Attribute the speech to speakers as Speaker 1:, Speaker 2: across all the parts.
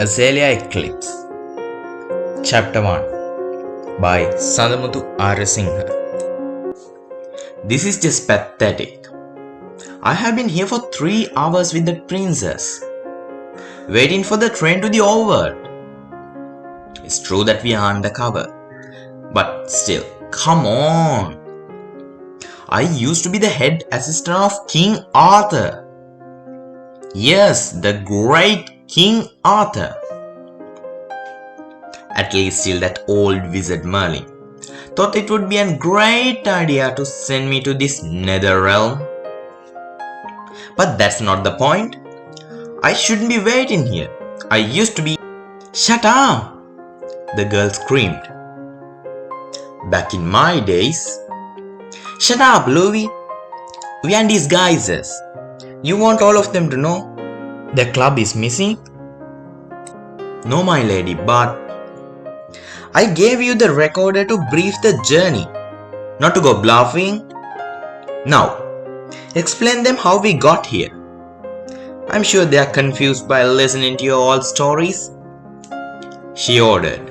Speaker 1: Azalea Eclipse Chapter 1 by Sandamuthu Aryasinghe. This is just pathetic. I have been here for 3 hours with the princess, waiting for the train to the Overworld. It's true that we are undercover, but still, come on. I used to be the head assistant of King Arthur. Yes, the great King Arthur. At least till that old wizard Merlin thought it would be a great idea to send me to this nether realm. But that's not the point. I shouldn't be waiting here. I used to be... Shut up! The girl screamed. Back in my days... Shut up, Louie! We are in disguises. You want all of them to know the club is missing? No, my lady, but I gave you the recorder to brief the journey, not to go bluffing. Now, explain them how we got here. I'm sure they are confused by listening to your old stories. She ordered.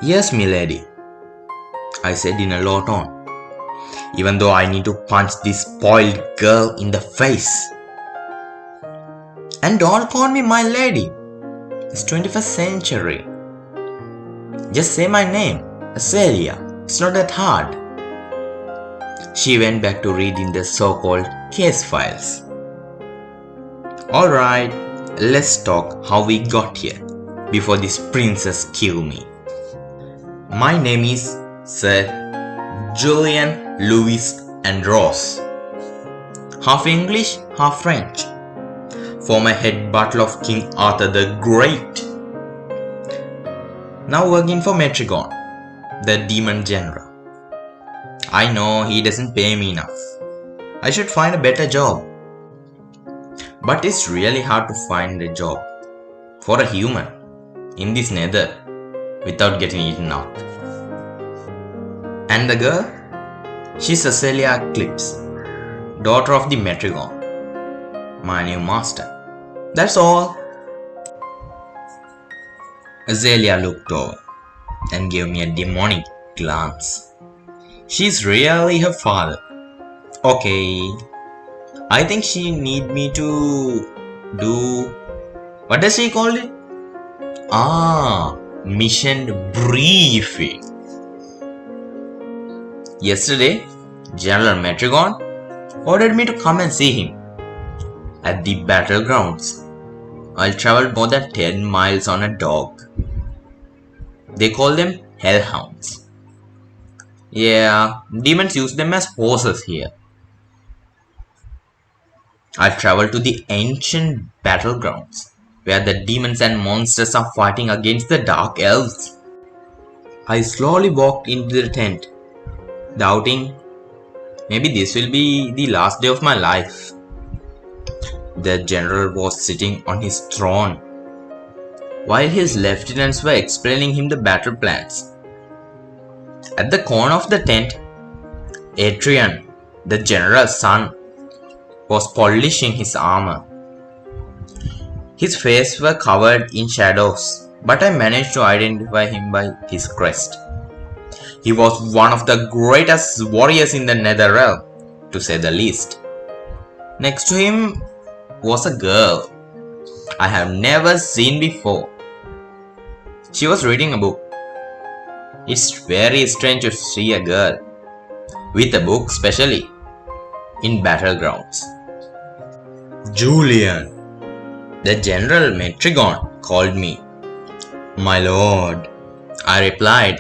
Speaker 1: Yes, milady, I said in a low tone, even though I need to punch this spoiled girl in the face. And don't call me my lady. It's 21st century. Just say my name, Azalea. It's not that hard. She went back to reading the so-called case files. Alright, let's talk how we got here before this princess kill me. My name is Sir Julian Louis and Ross. Half English, half French. Former head butler of King Arthur the Great. Now working for Metrigon, the demon general. I know he doesn't pay me enough. I should find a better job. But it's really hard to find a job for a human in this nether without getting eaten out. And the girl? She's Azalea Eclipse, daughter of the Metrigon, my new master. That's all. Azalea looked over and gave me a demonic glance. She's really her father. Okay, I think she need me to do... What does she call it? Mission briefing. Yesterday, General Metrigon ordered me to come and see him at the battlegrounds. I traveled more than 10 miles on a dog. They call them hellhounds. Yeah, demons use them as horses here. I traveled to the ancient battlegrounds where the demons and monsters are fighting against the dark elves. I slowly walked into the tent, doubting maybe this will be the last day of my life. The general was sitting on his throne while his lieutenants were explaining him the battle plans. At the corner of the tent, Adrian, the general's son, was polishing his armor. His face was covered in shadows, but I managed to identify him by his crest. He was one of the greatest warriors in the nether realm, to say the least. Next to him was a girl I have never seen before. She was reading a book. It's very strange to see a girl with a book, especially in battlegrounds. Julian, the General Metrigon, called me. My lord, I replied.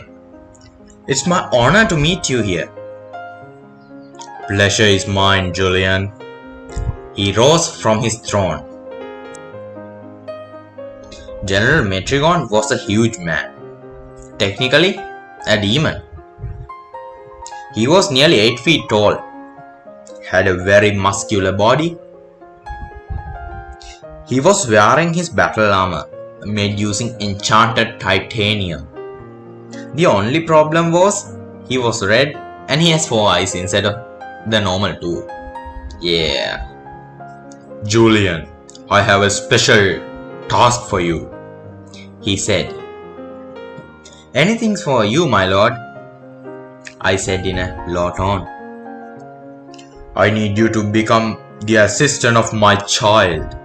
Speaker 1: It's my honor to meet you here. Pleasure is mine, Julian. He rose from his throne. General Metrigon was a huge man, technically a demon. He was nearly 8 feet tall, had a very muscular body. He was wearing his battle armor made using enchanted titanium. The only problem was he was red and he has 4 eyes instead of the normal 2. Yeah. Julian, I have a special task for you. he said. Anything's for you, my lord, I said in a low tone. I need you to become the assistant of my child.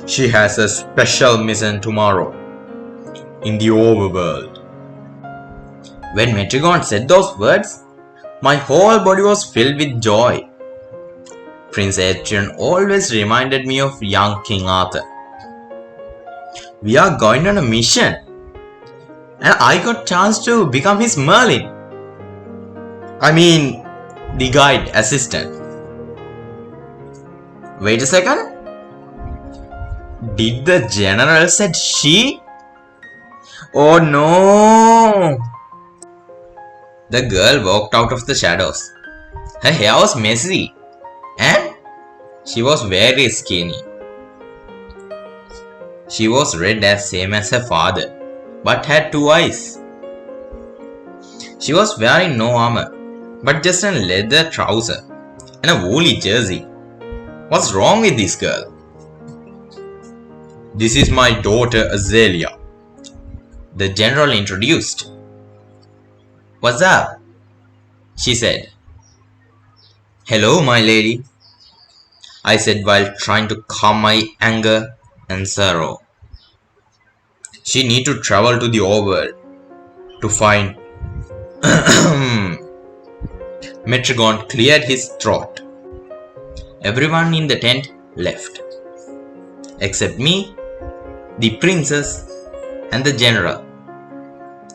Speaker 1: She has a special mission tomorrow in the overworld. When Metrigon said those words, my whole body was filled with joy. Prince Adrian always reminded me of young King Arthur. We are going on a mission, and I got a chance to become his Merlin. I mean, the guide assistant. Wait a second. Did the general said she? Oh no! The girl walked out of the shadows. Her hair was messy and she was very skinny. She was red as same as her father, but had 2 eyes. She was wearing no armor, but just a leather trouser and a woolly jersey. What's wrong with this girl? This is my daughter Azalea, the general introduced. What's up? She said. Hello, my lady, I said while trying to calm my anger and sorrow. She need to travel to the overworld to find... Metrigon cleared his throat. Everyone in the tent left, except me, the princess, and the general.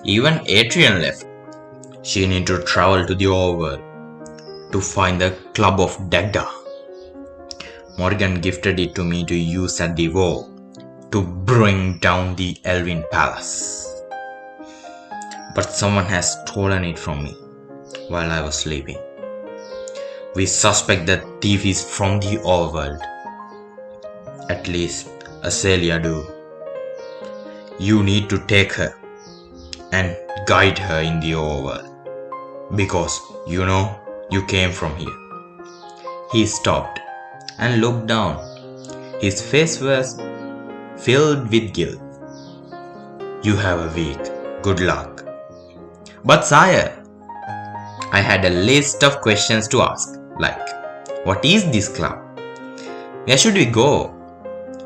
Speaker 1: Even Adrian left. She need to travel to the overworld to find the Club of Dgda. Morgan gifted it to me to use at the war to bring down the Elven Palace. But someone has stolen it from me while I was sleeping. We suspect that thief is from the overworld. At least Azalea do. You need to take her and guide her in the overworld. Because you know you came from here. He stopped and looked down. His face was filled with guilt. You have a week. Good luck. But sire, I had a list of questions to ask, like, what is this club? Where should we go?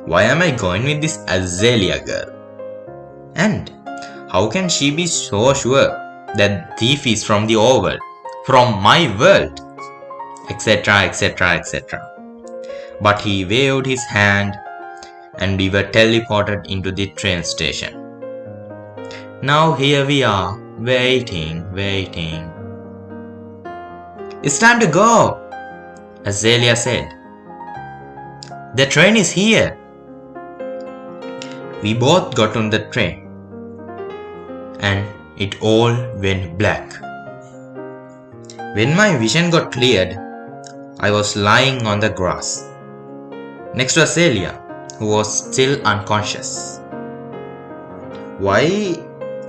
Speaker 1: Why am I going with this Azalea girl? And how can she be so sure that thief is from the overworld, from my world? Etc, etc, etc. But he waved his hand and we were teleported into the train station. Now here we are, waiting. It's time to go, Azalea said. The train is here. We both got on the train and it all went black. When my vision got cleared, I was lying on the grass next to Azalea, who was still unconscious. Why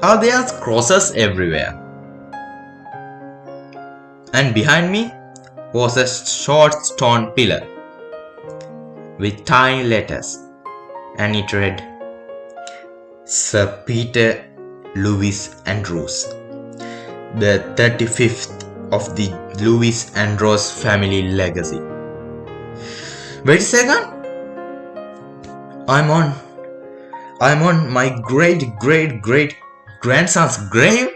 Speaker 1: are there crosses everywhere? And behind me was a short stone pillar with tiny letters, and it read, Sir Peter Louis Andrews, the 35th of the Louis Andrews family legacy. Wait a second. I'm on my great grandson's grave?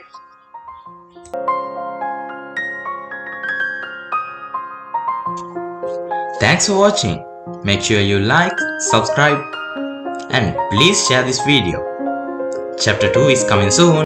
Speaker 1: Thanks for watching. Make sure you like, subscribe, and please share this video. Chapter 2 is coming soon.